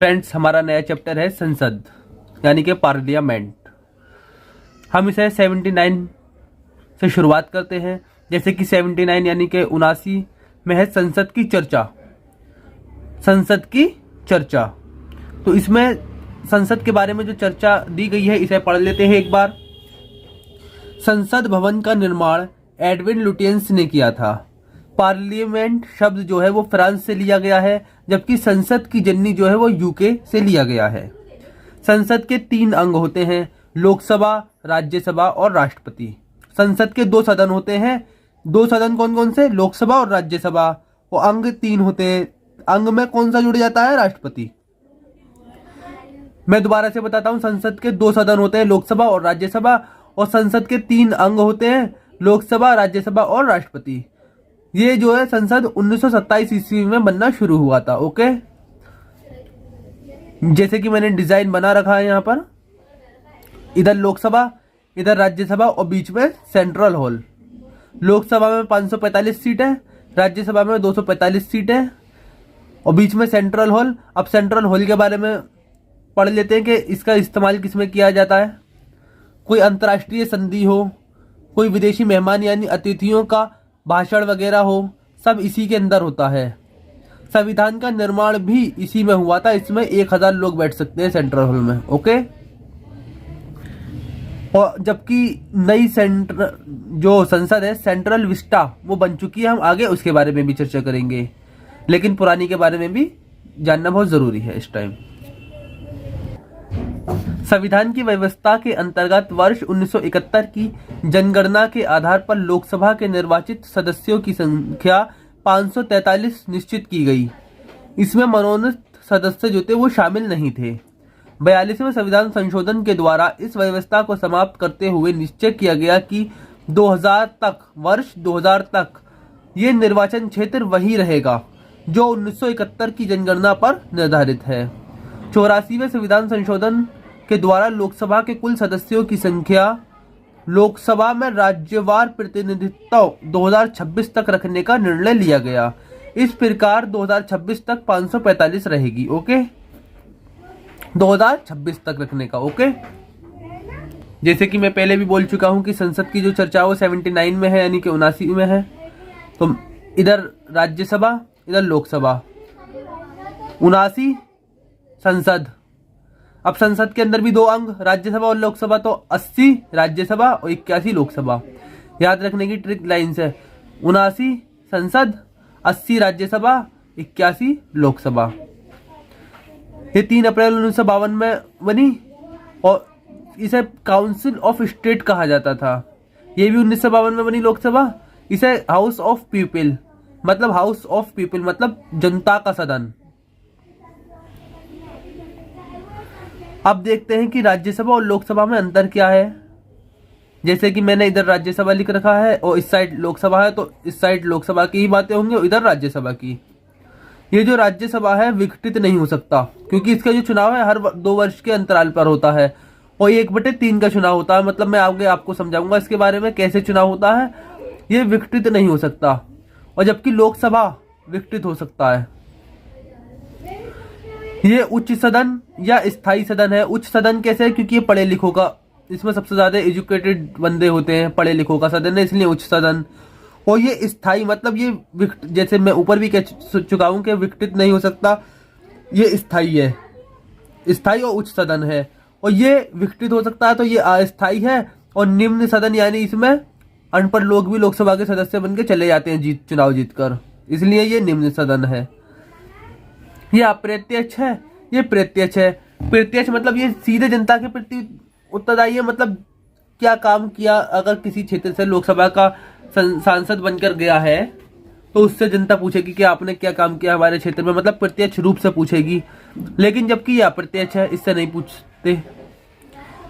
Friends, हमारा नया chapter है संसद यानी कि पार्लियामेंट। हम इसे 79 से शुरुआत करते हैं। जैसे कि 79 यानी कि 79 में है संसद की चर्चा। संसद की चर्चा, तो इसमें संसद के बारे में जो चर्चा दी गई है इसे पढ़ लेते हैं एक बार। संसद भवन का निर्माण एडविन लुटियंस ने किया था। पार्लियामेंट शब्द जो है वो फ्रांस से लिया गया है, जबकि संसद की जननी जो है वो यूके से लिया गया है। संसद के 3 अंग होते हैं, लोकसभा, राज्यसभा और राष्ट्रपति। संसद के 2 सदन होते हैं। 2 सदन कौन कौन से? लोकसभा और राज्यसभा। वो अंग 3 होते हैं। अंग में कौन सा जुड़ जाता है? राष्ट्रपति। मैं दोबारा से बताता हूँ, संसद के 2 सदन होते हैं, लोकसभा और राज्यसभा, और संसद के 3 अंग होते हैं, लोकसभा, राज्यसभा और राष्ट्रपति। ये जो है संसद 1927 ईस्वी में बनना शुरू हुआ था। ओके, जैसे कि मैंने डिजाइन बना रखा है यहाँ पर, इधर लोकसभा, इधर राज्यसभा और बीच में सेंट्रल हॉल। लोकसभा में 545 सीट है, राज्यसभा में 245 सीट है और बीच में सेंट्रल हॉल। अब सेंट्रल हॉल के बारे में पढ़ लेते हैं कि इसका इस्तेमाल किसमें किया जाता है। कोई अंतर्राष्ट्रीय संधि हो, कोई विदेशी मेहमान यानी अतिथियों का भाषण वगैरह हो, सब इसी के अंदर होता है। संविधान का निर्माण भी इसी में हुआ था। इसमें 1000 लोग बैठ सकते हैं सेंट्रल हॉल में। ओके, और जबकि नई जो संसद है सेंट्रल विस्टा वो बन चुकी है। हम आगे उसके बारे में भी चर्चा करेंगे, लेकिन पुरानी के बारे में भी जानना बहुत जरूरी है इस टाइम। संविधान की व्यवस्था के अंतर्गत वर्ष 1971 की जनगणना के आधार पर लोकसभा के निर्वाचित सदस्यों की संख्या 543 निश्चित की गई। इसमें मनोनीत सदस्य जो थे वो शामिल नहीं थे। 42वें संविधान संशोधन के द्वारा इस व्यवस्था को समाप्त करते हुए निश्चय किया गया कि 2000 तक, वर्ष 2000 तक ये निर्वाचन क्षेत्र वही रहेगा जो 1971 की जनगणना पर निर्धारित है। 84वें संविधान संशोधन के द्वारा लोकसभा के कुल सदस्यों की संख्या लोकसभा में राज्यवार प्रतिनिधित्व 2026 तक रखने का निर्णय लिया गया। इस प्रकार 2026 तक 545 रहेगी। ओके, 2026 तक रखने का। ओके, जैसे कि मैं पहले भी बोल चुका हूं कि संसद की जो चर्चा वो 79 में है यानी कि 79 में है। तो इधर राज्यसभा, इधर लोकसभा। 79 संसद। अब संसद के अंदर भी 2 अंग, राज्यसभा और लोकसभा, तो 80 राज्यसभा और 81 लोकसभा। याद रखने की ट्रिक लाइन्स है, 79 संसद, 80 राज्यसभा, 81 लोकसभा। ये 3 अप्रैल 1952 में बनी और इसे काउंसिल ऑफ स्टेट कहा जाता था। ये भी 1952 में बनी लोकसभा। इसे हाउस ऑफ पीपल मतलब जनता का सदन। अब देखते हैं कि राज्यसभा और लोकसभा में अंतर क्या है। जैसे कि मैंने इधर राज्यसभा लिख रखा है और इस साइड लोकसभा है, तो इस साइड लोकसभा की ही बातें होंगी और इधर राज्यसभा की। ये जो राज्यसभा है विघटित नहीं हो सकता, क्योंकि इसका जो चुनाव है हर 2 वर्ष के अंतराल पर होता है और 1/3 का चुनाव होता है। मतलब मैं आगे आपको समझाऊंगा इसके बारे में कैसे चुनाव होता है। ये विघटित नहीं हो सकता, और जबकि लोकसभा विघटित हो सकता है। ये उच्च सदन या स्थायी सदन है। उच्च सदन कैसे है? क्योंकि ये पढ़े लिखों का, इसमें सबसे ज्यादा एजुकेटेड बंदे होते हैं, पढ़े लिखों का सदन है, इसलिए उच्च सदन। और ये स्थायी मतलब ये जैसे मैं ऊपर भी कह चुका हूं कि विघटित नहीं हो सकता। ये स्थायी है, स्थायी और उच्च सदन है। और ये विघटित हो सकता है तो ये अस्थायी है। और निम्न सदन यानी इसमें अनपढ़ लोग भी लोकसभा के सदस्य बनके चले जाते हैं चुनाव जीतकर, इसलिए ये निम्न सदन है। ये अप्रत्यक्ष है, ये प्रत्यक्ष है। प्रत्यक्ष मतलब ये सीधे जनता के प्रति उत्तरदायी है। मतलब क्या काम किया, अगर किसी क्षेत्र से लोकसभा का सांसद बनकर गया है तो उससे जनता पूछेगी कि आपने क्या काम किया हमारे क्षेत्र में, मतलब प्रत्यक्ष रूप से पूछेगी। लेकिन जबकि ये अप्रत्यक्ष है, इससे नहीं पूछते।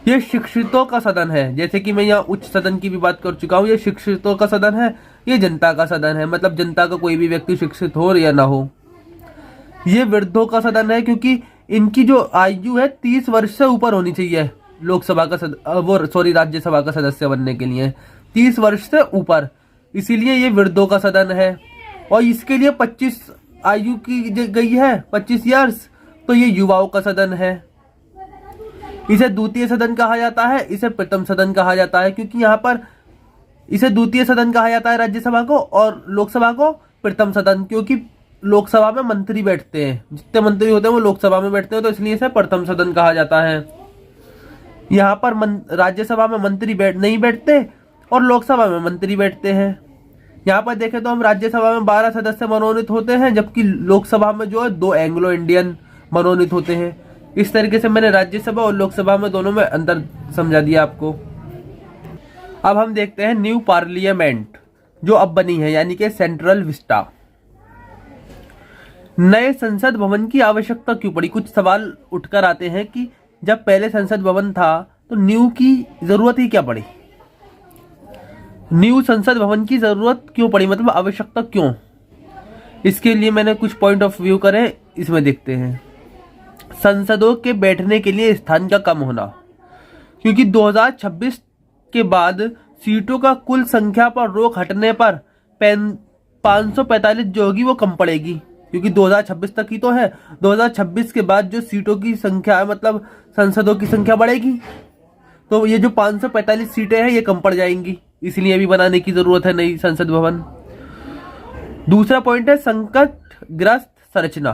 ये शिक्षितों का सदन है। जैसे कि मैं यहाँ उच्च सदन की भी बात कर चुका हूँ। ये शिक्षितों का सदन है, ये जनता का सदन है, मतलब जनता का कोई भी व्यक्ति शिक्षित हो या ना हो। ये वृद्धों का सदन है, क्योंकि इनकी जो आयु है 30 वर्ष से ऊपर होनी चाहिए लोकसभा का राज्यसभा का सदस्य बनने के लिए 30 वर्ष से ऊपर, इसीलिए ये वृद्धों का सदन है। और इसके लिए 25 आयु की गई है, 25 ईयर्स। तो ये युवाओं का सदन है। इसे द्वितीय सदन कहा जाता है, इसे प्रथम सदन कहा जाता है, क्योंकि यहाँ पर इसे द्वितीय सदन कहा जाता है राज्यसभा को, और लोकसभा को प्रथम सदन, क्योंकि लोकसभा में मंत्री बैठते हैं, जितने मंत्री होते हैं वो लोकसभा में बैठते हैं, तो इसलिए इसे प्रथम सदन कहा जाता है। यहाँ पर राज्यसभा में मंत्री नहीं बैठते और लोकसभा में मंत्री बैठते हैं। यहाँ पर देखें तो हम राज्यसभा में 12 सदस्य मनोनीत होते हैं, जबकि लोकसभा में जो है 2 एंग्लो इंडियन मनोनीत होते हैं। इस तरीके से मैंने राज्यसभा और लोकसभा में दोनों में अंतर समझा दिया आपको। अब हम देखते हैं न्यू पार्लियामेंट जो अब बनी है, यानी कि सेंट्रल विस्टा। नए संसद भवन की आवश्यकता क्यों पड़ी? कुछ सवाल उठकर आते हैं कि जब पहले संसद भवन था तो न्यू की जरूरत ही क्या पड़ी, न्यू संसद भवन की जरूरत क्यों पड़ी, मतलब आवश्यकता क्यों? इसके लिए मैंने कुछ पॉइंट ऑफ व्यू करे, इसमें देखते हैं। संसदों के बैठने के लिए स्थान का कम होना, क्योंकि 2026 के बाद सीटों का कुल संख्या पर रोक हटने पर 545 जो होगी वो कम पड़ेगी, क्योंकि 2026 तक ही तो है। 2026 के बाद जो सीटों की संख्या है, मतलब संसदों की संख्या बढ़ेगी, तो ये जो 545 सीटें हैं ये कम पड़ जाएंगी, इसलिए अभी बनाने की जरूरत है नई संसद भवन। दूसरा पॉइंट है संकटग्रस्त संरचना,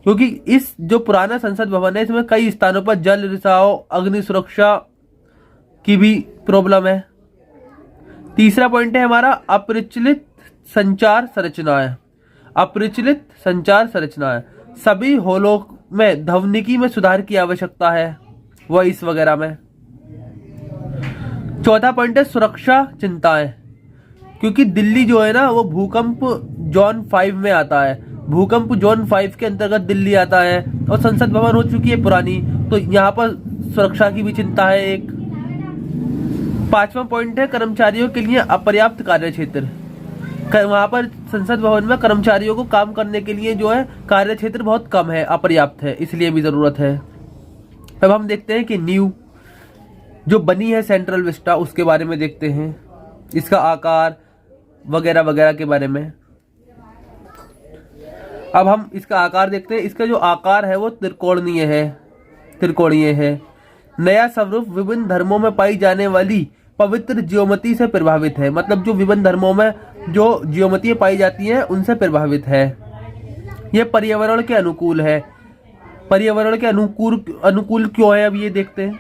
क्योंकि इस जो पुराना संसद भवन है इसमें कई स्थानों पर जल रिसाव, अग्नि सुरक्षा की भी प्रॉब्लम है। तीसरा पॉइंट है हमारा अप्रचलित संचार संरचनाएं। अप्रचलित संचार संरचनाएं, सभी हॉलों में ध्वनिकी में सुधार की आवश्यकता है, वॉइस वगैरह में। चौथा पॉइंट है सुरक्षा चिंताएं, क्योंकि दिल्ली जो है ना वो भूकंप जोन 5 में आता है, भूकंप जोन 5 के अंतर्गत दिल्ली आता है, और संसद भवन हो चुकी है पुरानी, तो यहाँ पर सुरक्षा की भी चिंता है एक। पांचवा पॉइंट है कर्मचारियों के लिए अपर्याप्त कार्य क्षेत्र। वहां पर संसद भवन में कर्मचारियों को काम करने के लिए जो है कार्य क्षेत्र बहुत कम है, अपर्याप्त है, इसलिए भी जरूरत है। अब हम देखते हैं कि न्यू जो बनी है सेंट्रल विस्टा, उसके बारे में देखते हैं, इसका आकार वगैरह वगैरह के बारे में। अब हम इसका आकार देखते हैं। इसका जो आकार है वो त्रिकोणीय है। नया स्वरूप विभिन्न धर्मों में पाई जाने वाली पवित्र ज्योमेट्री से प्रभावित है, मतलब जो विभिन्न धर्मों में जो ज्योमेट्री पाई जाती हैं उनसे प्रभावित है। यह पर्यावरण के अनुकूल है। पर्यावरण के अनुकूल क्यों है, अब ये देखते हैं।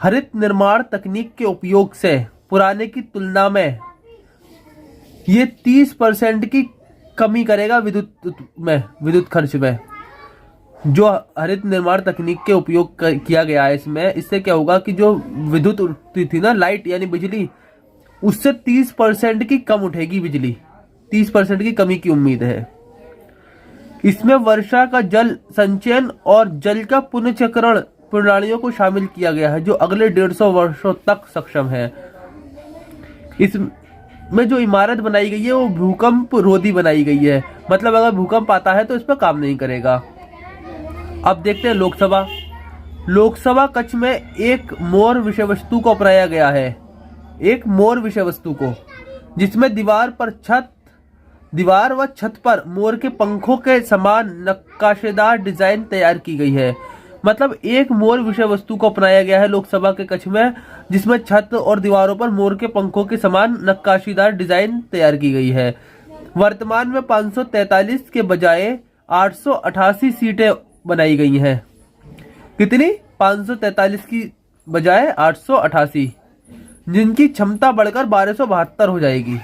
हरित निर्माण तकनीक के उपयोग से पुराने की तुलना में ये 30% की कमी करेगा विद्युत खर्च में। जो हरित निर्माण तकनीक के उपयोग किया गया है इसमें, इससे क्या होगा कि जो विद्युत उठती थी ना, लाइट यानी बिजली, उससे 30% की कम उठेगी बिजली, 30% की कमी की उम्मीद है। इसमें वर्षा का जल संचयन और जल का पुनर्चक्रण प्रणालियों को शामिल किया गया है, जो अगले 150 वर्षों तक सक्षम है। इसमें जो इमारत बनाई गई है वो भूकंप रोधी बनाई गई है, मतलब अगर भूकंप आता है तो इस पर काम नहीं करेगा। अब देखते हैं लोकसभा। लोकसभा कक्ष में एक मोर विषय वस्तु को अपनाया गया है, एक मोर विषय वस्तु को, जिसमें दीवार व छत पर मोर के पंखों के समान नक्काशीदार डिजाइन तैयार की गई है। मतलब एक मोर विषय वस्तु को अपनाया गया है लोकसभा के कक्ष में, जिसमें छत और दीवारों पर मोर के पंखों के समान नक्काशीदार डिजाइन तैयार की गई है। वर्तमान में 543 के बजाय 888 सीटें बनाई गई हैं। कितनी? 543 की बजाय 888, जिनकी क्षमता बढ़कर 1272 हो जाएगी।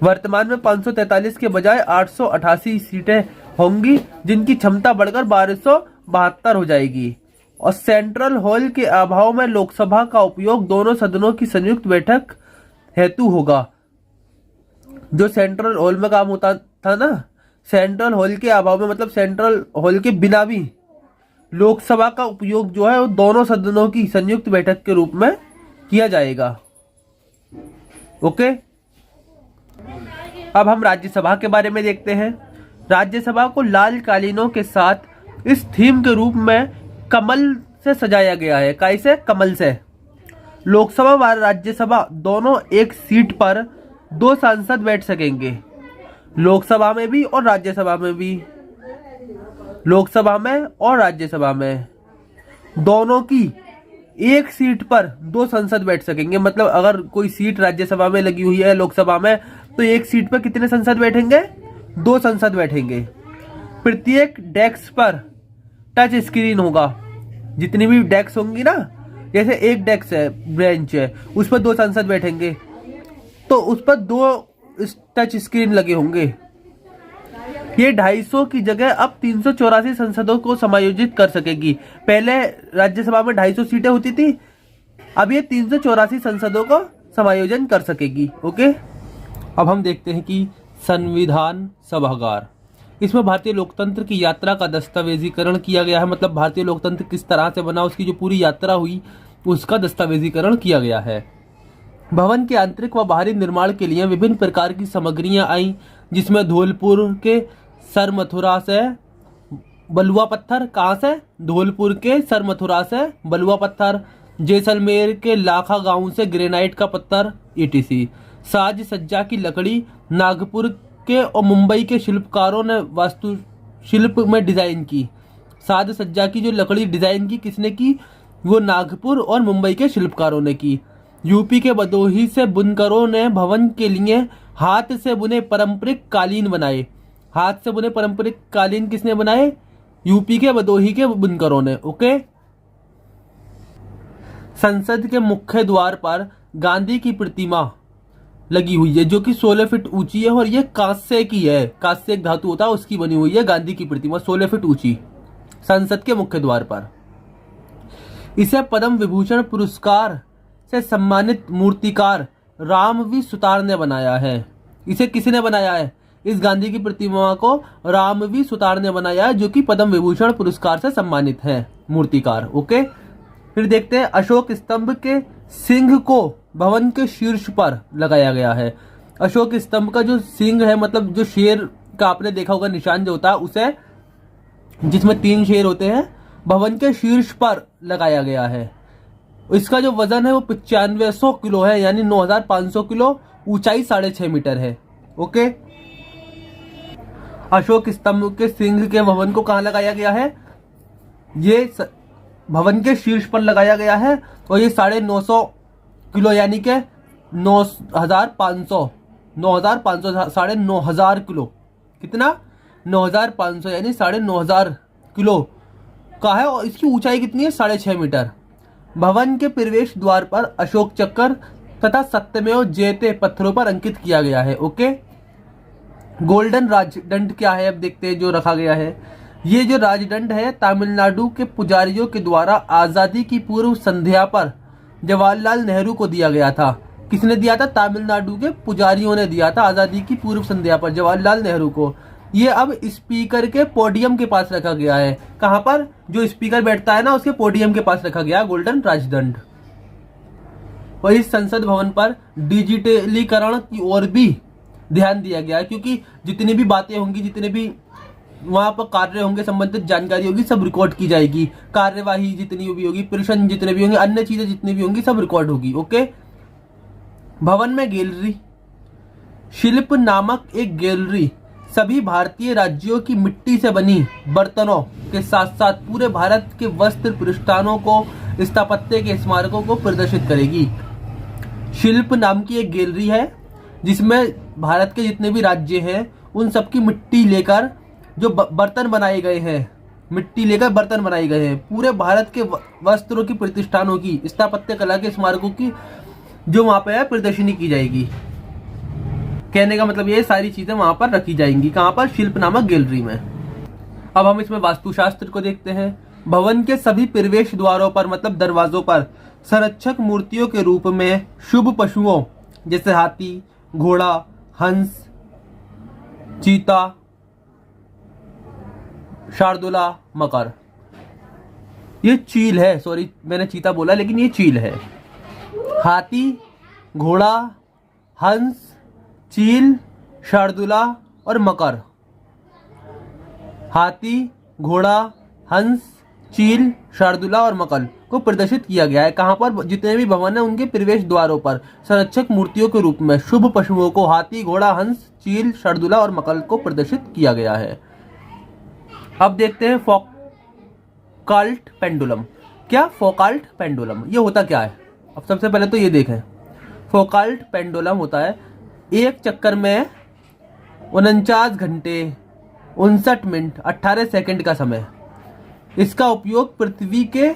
वर्तमान में 543 के बजाय 888 सीटें होंगी, जिनकी क्षमता बढ़कर 1272 हो जाएगी। और सेंट्रल हॉल के अभाव में लोकसभा का उपयोग दोनों सदनों की संयुक्त बैठक हेतु होगा। जो सेंट्रल हॉल में काम होता था ना, सेंट्रल हॉल के अभाव में, मतलब सेंट्रल हॉल के बिना भी लोकसभा का उपयोग जो है वो दोनों सदनों की संयुक्त बैठक के रूप में किया जाएगा। ओके, अब हम राज्यसभा के बारे में देखते हैं। राज्यसभा को लाल कालीनों के साथ इस थीम के रूप में कमल से सजाया गया है। कैसे? कमल से। लोकसभा व राज्यसभा दोनों एक सीट पर 2 सांसद बैठ सकेंगे, लोकसभा में भी और राज्यसभा में भी। लोकसभा में और राज्यसभा में दोनों की एक सीट पर 2 सांसद बैठ सकेंगे। मतलब अगर कोई सीट राज्यसभा में लगी हुई है, लोकसभा में, तो एक सीट पर कितने सांसद बैठेंगे? 2 सांसद बैठेंगे। प्रत्येक डेस्क पर टच स्क्रीन होगा। जितनी भी डेस्क होंगी ना, जैसे एक डेस्क है, बेंच है, उस पर 2 सांसद बैठेंगे, तो उस पर 2 टच स्क्रीन लगे होंगे। ये 250 की जगह अब 384 संसदों को समायोजित कर सकेगी। पहले राज्यसभा में 250 सीटें होती थी, अब ये 384 संसदों को समायोजन कर सकेगी। ओके, अब हम देखते हैं कि संविधान सभागार, इसमें भारतीय लोकतंत्र की यात्रा का दस्तावेजीकरण किया गया है। मतलब भारतीय लोकतंत्र किस तरह से बना, उसकी जो पूरी यात्रा हुई उसका दस्तावेजीकरण किया गया है। भवन के आंतरिक व बाहरी निर्माण के लिए विभिन्न प्रकार की सामग्रियां आई, जिसमें धौलपुर के सर मथुरा से बलुआ पत्थर, कहाँ से? धौलपुर के सर मथुरा से बलुआ पत्थर, जैसलमेर के लाखा गांव से ग्रेनाइट का पत्थर, ETC। साज सज्जा की लकड़ी नागपुर के और मुंबई के शिल्पकारों ने वास्तुशिल्प में डिजाइन की। साज सज्जा की जो लकड़ी डिजाइन की, किसने की? वो नागपुर और मुंबई के शिल्पकारों ने की। यूपी के भदोही से बुनकरों ने भवन के लिए हाथ से बुने पारंपरिक कालीन बनाए। हाथ से बुने पारंपरिक कालीन किसने बनाए? यूपी के भदोही के बुनकरों ने। ओके, संसद के मुख्य द्वार पर गांधी की प्रतिमा लगी हुई है, जो कि 16 फीट ऊंची है, और ये कांस्य की है। कांस्य एक धातु होता है, उसकी बनी हुई है गांधी की प्रतिमा, 16 फीट ऊंची, संसद के मुख्य द्वार पर। इसे पद्म विभूषण पुरस्कार से सम्मानित मूर्तिकार रामवी सुतार ने बनाया है। इसे किसने बनाया है? इस गांधी की प्रतिमा को रामवी सुतार ने बनाया है, जो कि पद्म विभूषण पुरस्कार से सम्मानित है मूर्तिकार। ओके, फिर देखते हैं अशोक स्तंभ के सिंह को भवन के शीर्ष पर लगाया गया है। अशोक स्तंभ का जो सिंह है, मतलब जो शेर का आपने देखा होगा निशान जो होता है, उसे, जिसमें 3 शेर होते हैं, भवन के शीर्ष पर लगाया गया है। इसका जो वजन है वो 9500 किलो है, यानी 9500 किलो। ऊंचाई 6.5 मीटर है। ओके, अशोक स्तंभ के सिंह के भवन को कहाँ लगाया गया है? ये भवन के शीर्ष पर लगाया गया है, और ये 950 किलो, यानी के 9500, 9,500 किलो। कितना? 9,500, यानी 9,500 किलो का है, और इसकी ऊंचाई कितनी है? 6.5 मीटर। भवन के प्रवेश द्वार पर अशोक चक्र तथा सत्यमेव जयते पत्थरों पर अंकित किया गया है। ओके, गोल्डन राजदंड क्या है, अब देखते हैं जो रखा गया है। ये जो राजदंड है तमिलनाडु के पुजारियों के द्वारा आजादी की पूर्व संध्या पर जवाहरलाल नेहरू को दिया गया था। किसने दिया था? तमिलनाडु के पुजारियों ने दिया था आजादी की पूर्व संध्या पर जवाहरलाल नेहरू को। ये अब स्पीकर के पोडियम के पास रखा गया है। कहां पर? जो स्पीकर बैठता है ना, उसके पोडियम के पास रखा गया गोल्डन राजदंड। और इस संसद भवन पर डिजिटलीकरण की ओर भी ध्यान दिया गया है, क्योंकि जितनी भी बातें होंगी, जितने भी वहां पर कार्य होंगे, संबंधित जानकारी होगी, सब रिकॉर्ड की जाएगी। कार्यवाही जितनी भी होगी, प्रश्न जितने भी होंगे, अन्य चीजें जितनी भी होंगी, सब रिकॉर्ड होगी। ओके, भवन में गैलरी शिल्प नामक एक गैलरी सभी भारतीय राज्यों की मिट्टी से बनी बर्तनों के साथ साथ पूरे भारत के वस्त्र प्रतिष्ठानों को, स्थापत्य के स्मारकों को प्रदर्शित करेगी। शिल्प नाम की एक गैलरी है, जिसमें भारत के जितने भी राज्य हैं उन सबकी मिट्टी लेकर जो बर्तन बनाए गए हैं, मिट्टी लेकर बर्तन बनाए गए हैं, पूरे भारत के वस्त्रों की प्रतिष्ठानों की, स्थापत्य कला के स्मारकों की जो वहां पर है प्रदर्शनी की जाएगी। कहने का मतलब ये सारी चीजें वहां पर रखी जाएंगी। कहां पर? शिल्प नामक गैलरी में। अब हम इसमें वास्तुशास्त्र को देखते हैं। भवन के सभी प्रवेश द्वारों पर, मतलब दरवाजों पर, संरक्षक मूर्तियों के रूप में शुभ पशुओं जैसे हाथी, घोड़ा, हंस, चीता, शार्दुला, मकर, ये चील है, सॉरी मैंने चीता बोला लेकिन ये चील है। हाथी, घोड़ा, हंस, चील, शार्दुला और मकर। हाथी, घोड़ा, हंस, चील, शार्दुला और मकर को प्रदर्शित किया गया है। कहां पर? जितने भी भवन है उनके प्रवेश द्वारों पर संरक्षक मूर्तियों के रूप में शुभ पशुओं को हाथी, घोड़ा, हंस, चील, शार्दुला और मकर को प्रदर्शित किया गया है। अब देखते हैं फौकाल्ट पेंडुलम। क्या फौकाल्ट पेंडुलम, ये होता क्या है? अब सबसे पहले तो ये देखें, फौकाल्ट पेंडुलम होता है एक चक्कर में 49 घंटे 59 मिनट 18 सेकंड का समय। इसका उपयोग पृथ्वी के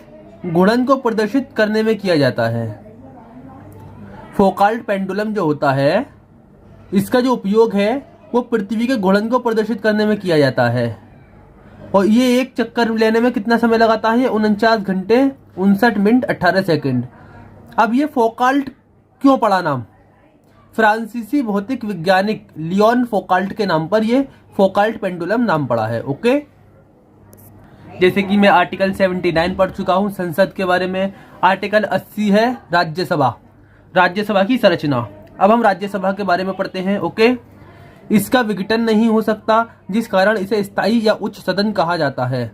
घूर्णन को प्रदर्शित करने में किया जाता है। फौकाल्ट पेंडुलम जो होता है, इसका जो उपयोग है वो पृथ्वी के घूर्णन को प्रदर्शित करने में किया जाता है। और ये एक चक्कर लेने में कितना समय लगाता है? 49 घंटे 59 मिनट 18 सेकंड। अब ये फौकाल्ट क्यों पड़ा नाम? फ्रांसीसी भौतिक वैज्ञानिक लियोन फौकाल्ट के नाम पर ये फौकाल्ट पेंडुलम नाम पड़ा है। ओके, जैसे कि मैं आर्टिकल 79 पढ़ चुका हूं संसद के बारे में। आर्टिकल 80 है राज्यसभा, राज्यसभा की संरचना। अब हम राज्यसभा के बारे में पढ़ते हैं। ओके, इसका विघटन नहीं हो सकता, जिस कारण इसे स्थायी या उच्च सदन कहा जाता है।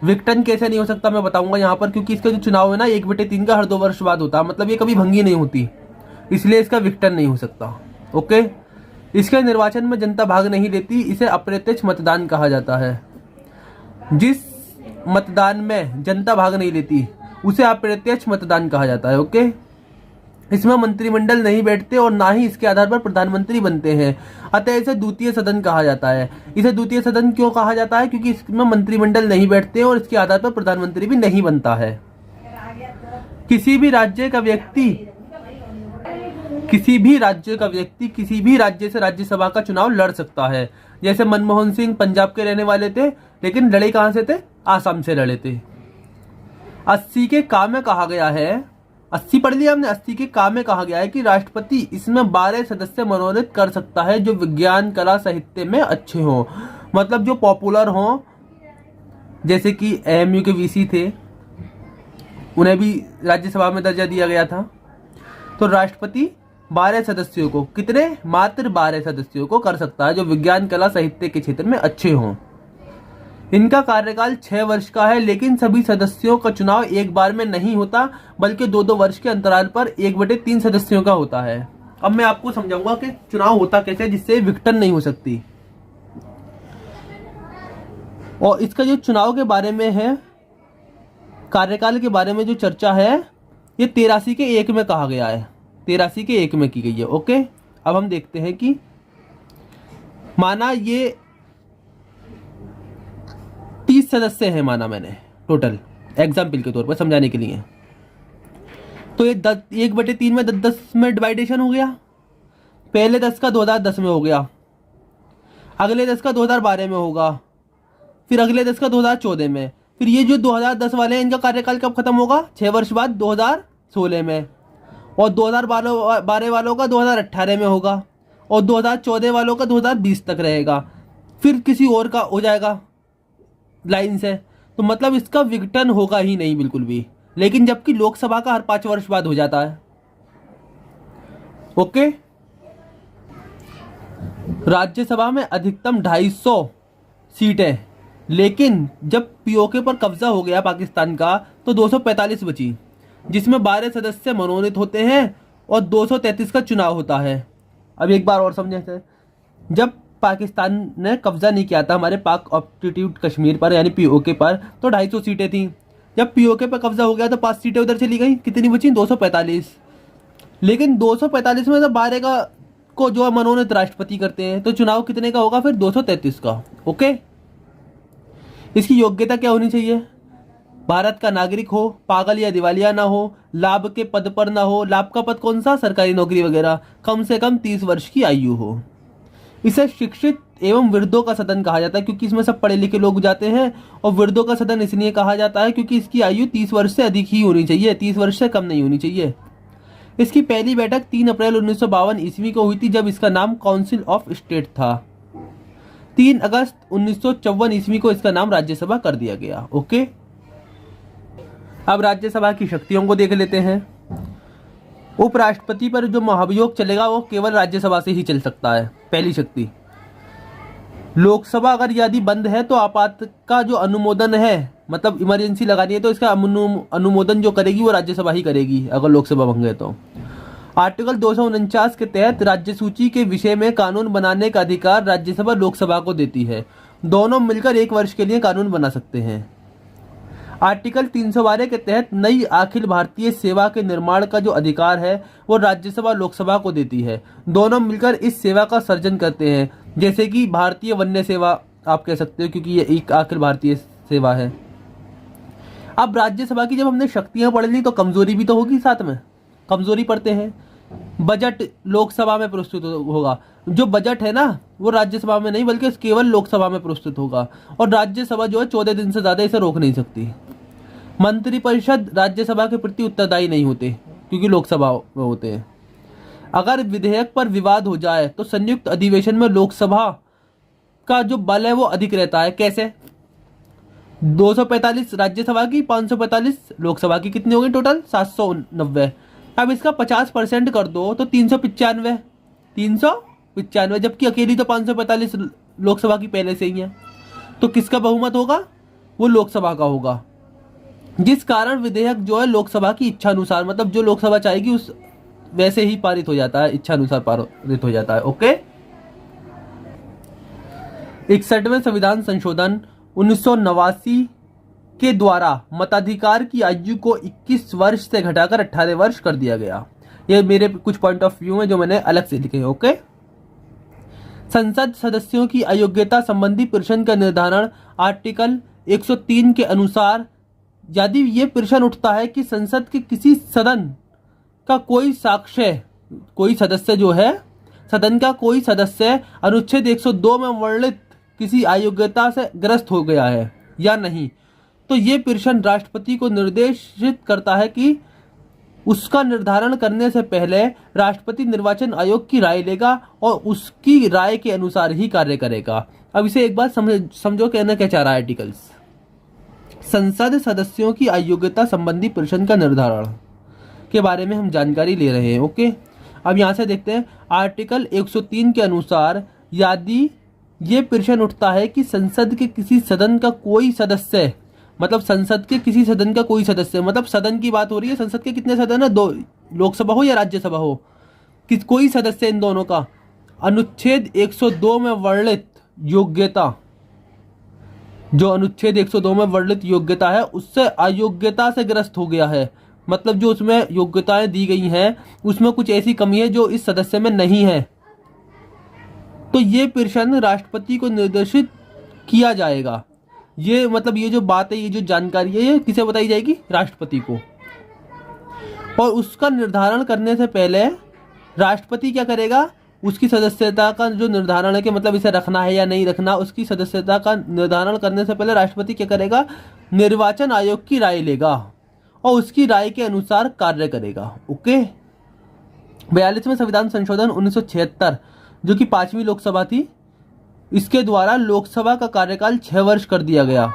विघटन कैसे नहीं हो सकता मैं बताऊंगा यहाँ पर, क्योंकि इसका जो चुनाव है ना 1/3 का हर 2 वर्ष बाद होता है, मतलब ये कभी भंगी नहीं होती, इसलिए इसका विघटन नहीं हो सकता। ओके, इसके निर्वाचन में जनता भाग नहीं लेती, इसे अप्रत्यक्ष मतदान कहा जाता है। जिस मतदान में जनता भाग नहीं लेती उसे अप्रत्यक्ष मतदान कहा जाता है। ओके, इसमें मंत्रिमंडल नहीं बैठते और ना ही इसके आधार पर प्रधानमंत्री बनते हैं, अतः इसे द्वितीय सदन कहा जाता है। इसे द्वितीय सदन क्यों कहा जाता है? क्योंकि इसमें मंत्रिमंडल नहीं बैठते और इसके आधार पर प्रधानमंत्री भी नहीं बनता है। किसी भी राज्य का व्यक्ति किसी भी राज्य से राज्यसभा का चुनाव लड़ सकता है। जैसे मनमोहन सिंह पंजाब के रहने वाले थे, लेकिन लड़े कहां से थे? आसाम से लड़े थे। 80 के का में कहा गया है, 80 पढ़ लिया हमने, 80 के का में कहा गया है कि राष्ट्रपति इसमें 12 सदस्य मनोनीत कर सकता है जो विज्ञान कला साहित्य में अच्छे हों, मतलब जो पॉपुलर हों। जैसे कि एएमयू के वीसी थे, उन्हें भी राज्यसभा में दर्जा दिया गया था। तो राष्ट्रपति 12 सदस्यों को, कितने? मात्र 12 सदस्यों को कर सकता है जो विज्ञान कला साहित्य के क्षेत्र में अच्छे हों। इनका कार्यकाल 6 वर्ष का है, लेकिन सभी सदस्यों का चुनाव एक बार में नहीं होता, बल्कि 2-2 वर्ष के अंतराल पर 1/3 सदस्यों का होता है। अब मैं आपको समझाऊंगा कि चुनाव होता कैसे जिससे विघटन नहीं हो सकती। और इसका जो चुनाव के बारे में है, कार्यकाल के बारे में जो चर्चा है, ये 83 के 1 में कहा गया है, 83 के 1 में की गई है। ओके, अब हम देखते हैं कि माना ये 30 सदस्य हैं, माना मैंने टोटल, एग्जाम्पल के तौर पर समझाने के लिए। तो ये 1/3 में 10 में डिवाइडेशन हो गया। पहले 10 का 2010 में हो गया, अगले 10 का 2012 में होगा, फिर अगले 10 का 2014 में, फिर ये जो 2010 वाले हैं इनका कार्यकाल कब खत्म होगा? 6 वर्ष बाद 2016 में, और 2012 वालों का 2018 में होगा, और 2014 वालों का 2020 तक रहेगा, फिर किसी और का हो जाएगा लाइन से। तो मतलब इसका विघटन होगा ही नहीं बिल्कुल भी, लेकिन जबकि लोकसभा का हर 5 वर्ष बाद हो जाता है। ओके, राज्यसभा में अधिकतम 250 सीटें, लेकिन जब पीओके पर कब्जा हो गया पाकिस्तान का तो 245 बची, जिसमें 12 सदस्य मनोनीत होते हैं और 233 का चुनाव होता है। अब एक बार और समझे, जब पाकिस्तान ने कब्जा नहीं किया था हमारे पाक ऑक्यूपेटेड कश्मीर पर यानी पीओके पर, तो 250 सीटें थी। जब पीओके पर कब्जा हो गया तो 5 सीटें उधर चली गई, कितनी बची? 245। लेकिन 245 में से 12 का को जो मनोनीत राष्ट्रपति करते हैं, तो चुनाव कितने का होगा फिर? 233 का। ओके, इसकी योग्यता क्या होनी चाहिए? भारत का नागरिक हो, पागल या दिवालिया ना हो, लाभ के पद पर ना हो। लाभ का पद कौन सा? सरकारी नौकरी वगैरह। कम से कम 30 वर्ष की आयु हो। इसे शिक्षित एवं वृद्धों का सदन कहा जाता है, क्योंकि इसमें सब पढ़े लिखे लोग जाते हैं। और वृद्धों का सदन इसलिए कहा जाता है क्योंकि इसकी आयु 30 वर्ष से अधिक ही होनी चाहिए, 30 वर्ष से कम नहीं होनी चाहिए। इसकी पहली बैठक 3 अप्रैल 1952 ईस्वी को हुई थी, जब इसका नाम काउंसिल ऑफ स्टेट था। 3 अगस्त 1954 ईस्वी को इसका नाम राज्यसभा कर दिया गया। ओके, अब राज्यसभा की शक्तियों को देख लेते हैं। उपराष्ट्रपति पर जो महाभियोग चलेगा वो केवल राज्यसभा से ही चल सकता है। पहली शक्ति, लोकसभा अगर यदि बंद है तो आपात का जो अनुमोदन है, मतलब इमरजेंसी लगानी है, तो इसका अनुमोदन जो करेगी वो राज्यसभा ही करेगी अगर लोकसभा भंग है तो। आर्टिकल 249 के तहत राज्य सूची के विषय में कानून बनाने का अधिकार राज्यसभा लोकसभा को देती है। दोनों मिलकर 1 वर्ष के लिए कानून बना सकते हैं। आर्टिकल 312 के तहत नई अखिल भारतीय सेवा के निर्माण का जो अधिकार है वो राज्यसभा लोकसभा को देती है। दोनों मिलकर इस सेवा का सर्जन करते हैं, जैसे कि भारतीय वन्य सेवा आप कह सकते हो, क्योंकि ये एक अखिल भारतीय सेवा है। अब राज्यसभा की जब हमने शक्तियां पढ़ ली तो कमजोरी भी तो होगी साथ में। कमजोरी पढ़ते हैं। बजट लोकसभा में प्रस्तुत होगा। जो बजट है ना वो राज्यसभा में नहीं बल्कि केवल लोकसभा में प्रस्तुत होगा, और राज्यसभा जो है 14 दिन से ज्यादा इसे रोक नहीं सकती। मंत्रिपरिषद राज्यसभा के प्रति उत्तरदायी नहीं होते क्योंकि लोकसभा में होते हैं। अगर विधेयक पर विवाद हो जाए तो संयुक्त अधिवेशन में लोकसभा का जो बल है वो अधिक रहता है। कैसे? 245 राज्यसभा की, 545 लोकसभा की, कितनी होगी टोटल? 790। अब इसका 50% कर दो तो 395, जबकि अकेली तो 545 लोकसभा की पहले से ही है। तो किसका बहुमत होगा? वो लोकसभा का होगा, जिस कारण विधेयक जो है लोकसभा की इच्छा अनुसार, मतलब जो लोकसभा चाहेगी उस वैसे ही पारित हो जाता है, इच्छा अनुसार पारित हो जाता है। ओके। 61वें संविधान संशोधन 1989 के द्वारा मताधिकार की आयु को 21 वर्ष से घटाकर 18 वर्ष कर दिया गया। ये मेरे कुछ पॉइंट ऑफ व्यू हैं जो मैंने अलग से लिखे हैं। ओके। संसद सदस्यों की अयोग्यता संबंधी प्रश्न का निर्धारण आर्टिकल 103 के अनुसार यदि ये प्रश्न उठता है कि संसद के किसी सदन का कोई सदस्य जो है, सदन का कोई सदस्य अनुच्छेद 102 में वर्णित किसी अयोग्यता से ग्रस्त हो गया है या नहीं, तो ये प्रश्न राष्ट्रपति को निर्देशित करता है कि उसका निर्धारण करने से पहले राष्ट्रपति निर्वाचन आयोग की राय लेगा और उसकी राय के अनुसार ही कार्य करेगा। अब इसे एक बार समझो कहना क्या चाह रहा है आर्टिकल्स। संसद सदस्यों की अयोग्यता संबंधी प्रश्न का निर्धारण के बारे में हम जानकारी ले रहे हैं। ओके। अब यहाँ से देखते हैं आर्टिकल 103 के अनुसार यदि ये प्रश्न उठता है कि संसद के किसी सदन का कोई सदस्य, मतलब संसद के किसी सदन का कोई सदस्य, मतलब सदन की बात हो रही है, संसद के कितने सदन है? 2, लोकसभा हो या राज्यसभा हो, कि कोई सदस्य इन दोनों का अनुच्छेद 102 में वर्णित योग्यता, जो अनुच्छेद 102 में वर्णित योग्यता है उससे अयोग्यता से ग्रस्त हो गया है, मतलब जो उसमें योग्यताएं दी गई हैं उसमें कुछ ऐसी कमी है जो इस सदस्य में नहीं है, तो ये प्रश्न राष्ट्रपति को निर्देशित किया जाएगा। ये मतलब ये जो बात है, ये जो जानकारी है, ये किसे बताई जाएगी? राष्ट्रपति को। और उसका निर्धारण करने से पहले राष्ट्रपति क्या करेगा? उसकी सदस्यता का जो निर्धारण है कि मतलब इसे रखना है या नहीं रखना, उसकी सदस्यता का निर्धारण करने से पहले राष्ट्रपति क्या करेगा? निर्वाचन आयोग की राय लेगा और उसकी राय के अनुसार कार्य करेगा। ओके। 42वें संविधान संशोधन 1976 जो कि 5वीं लोकसभा थी, इसके द्वारा लोकसभा का कार्यकाल 6 वर्ष कर दिया गया,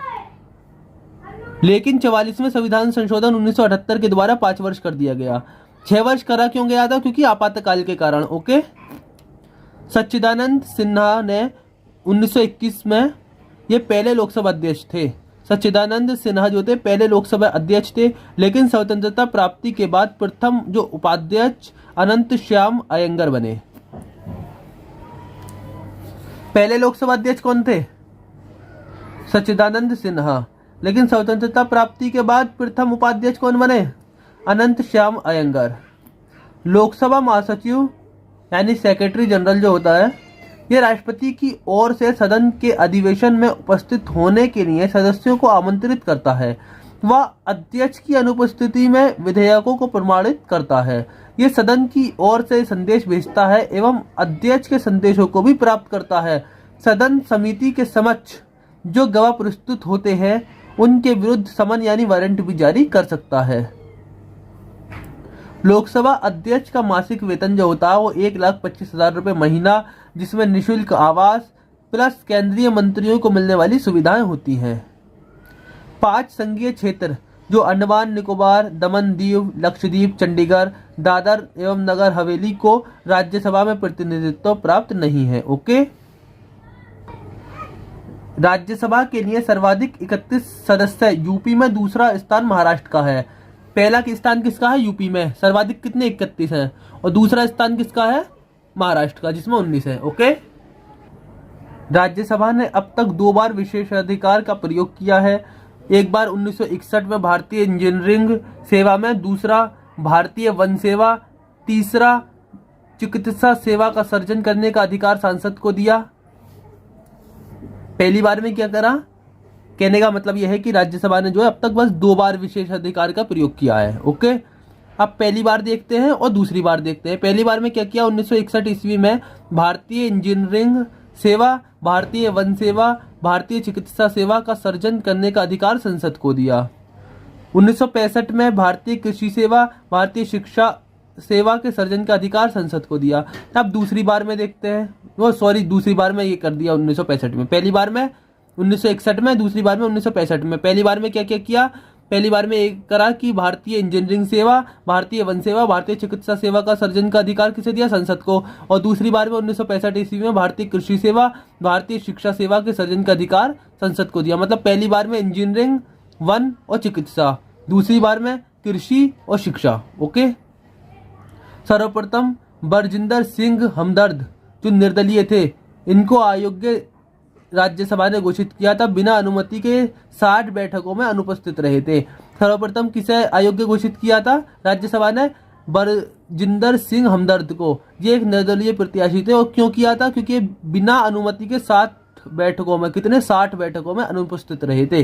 लेकिन 44वें संविधान संशोधन 1978 के द्वारा 5 वर्ष कर दिया गया। 6 वर्ष करा क्यों गया था? क्योंकि आपातकाल के कारण। ओके। सच्चिदानंद सिन्हा ने 1921 में ये पहले लोकसभा अध्यक्ष थे। सच्चिदानंद सिन्हा जो थे पहले लोकसभा अध्यक्ष थे, लेकिन स्वतंत्रता प्राप्ति के बाद प्रथम जो उपाध्यक्ष अनंत श्याम अयंगर बने। पहले लोकसभा अध्यक्ष कौन थे? सच्चिदानंद सिन्हा, लेकिन स्वतंत्रता प्राप्ति के बाद प्रथम उपाध्यक्ष कौन बने? अनंत श्याम अयंगर। लोकसभा महासचिव यानी सेक्रेटरी जनरल जो होता है, ये राष्ट्रपति की ओर से सदन के अधिवेशन में उपस्थित होने के लिए सदस्यों को आमंत्रित करता है। वह अध्यक्ष की अनुपस्थिति में विधेयकों को प्रमाणित करता है। ये सदन की ओर से संदेश भेजता है एवं अध्यक्ष के संदेशों को भी प्राप्त करता है। सदन समिति के समक्ष जो गवाह प्रस्तुत होते हैं उनके विरुद्ध समन यानी वारंट भी जारी कर सकता है। लोकसभा अध्यक्ष का मासिक वेतन जो होता है वो 1,25,000 रुपये महीना, जिसमें निःशुल्क आवास प्लस केंद्रीय मंत्रियों को मिलने वाली सुविधाएं होती हैं। 5 संघीय क्षेत्र जो अंडमान निकोबार, दमन दीव, लक्षद्वीप, चंडीगढ़, दादर एवं नगर हवेली को राज्यसभा में प्रतिनिधित्व प्राप्त नहीं है। ओके। राज्यसभा के लिए सर्वाधिक 31 सदस्य। यूपी में दूसरा स्थान महाराष्ट्र का है। पहला स्थान किसका है? यूपी में सर्वाधिक कितने? 31 है। और दूसरा स्थान किसका है? महाराष्ट्र का, जिसमें 19 है। ओके। राज्यसभा ने अब तक 2 बार विशेषाधिकार का प्रयोग किया है। एक बार 1961 में भारतीय इंजीनियरिंग सेवा में, दूसरा भारतीय वन सेवा, तीसरा चिकित्सा सेवा का सर्जन करने का अधिकार सांसद को दिया। पहली बार में क्या करा, कहने का मतलब यह है कि राज्यसभा ने जो है अब तक बस 2 बार विशेषाधिकार का प्रयोग किया है। ओके, अब पहली बार देखते हैं और दूसरी बार देखते हैं। पहली बार में क्या किया, 1961 ईस्वी में भारतीय इंजीनियरिंग सेवा, भारतीय वन सेवा, भारतीय चिकित्सा सेवा का सर्जन करने का अधिकार संसद को दिया। 1965 में भारतीय कृषि सेवा, भारतीय शिक्षा सेवा के सर्जन का अधिकार संसद को दिया। अब दूसरी बार में देखते हैं, वो सॉरी दूसरी बार में ये कर दिया 1965 में, पहली बार में 1961 में, दूसरी बार में 1965 में। पहली बार में क्या क्या किया, पहली बार में एक करा कि भारतीय इंजीनियरिंग सेवा, भारतीय वन सेवा, भारतीय चिकित्सा सेवा का सर्जन का अधिकार किसे दिया, संसद को। और दूसरी बार में 1965 ईस्वी में भारतीय कृषि सेवा, भारतीय शिक्षा सेवा के सर्जन का अधिकार संसद को दिया। मतलब पहली बार में इंजीनियरिंग, वन और चिकित्सा, दूसरी बार में कृषि और शिक्षा। ओके, सर्वप्रथम बरजिंदर सिंह हमदर्द जो निर्दलीय थे, इनको अयोग्य राज्यसभा ने घोषित किया था, बिना अनुमति के 60 बैठकों में अनुपस्थित रहे थे। सर्वप्रथम किसे अयोग्य घोषित किया था राज्यसभा ने, बरजिंदर सिंह हमदर्द को। ये एक निर्दलीय प्रत्याशी थे। और क्यों किया था, क्योंकि बिना अनुमति के 60 बैठकों में, कितने 60 बैठकों में अनुपस्थित रहे थे।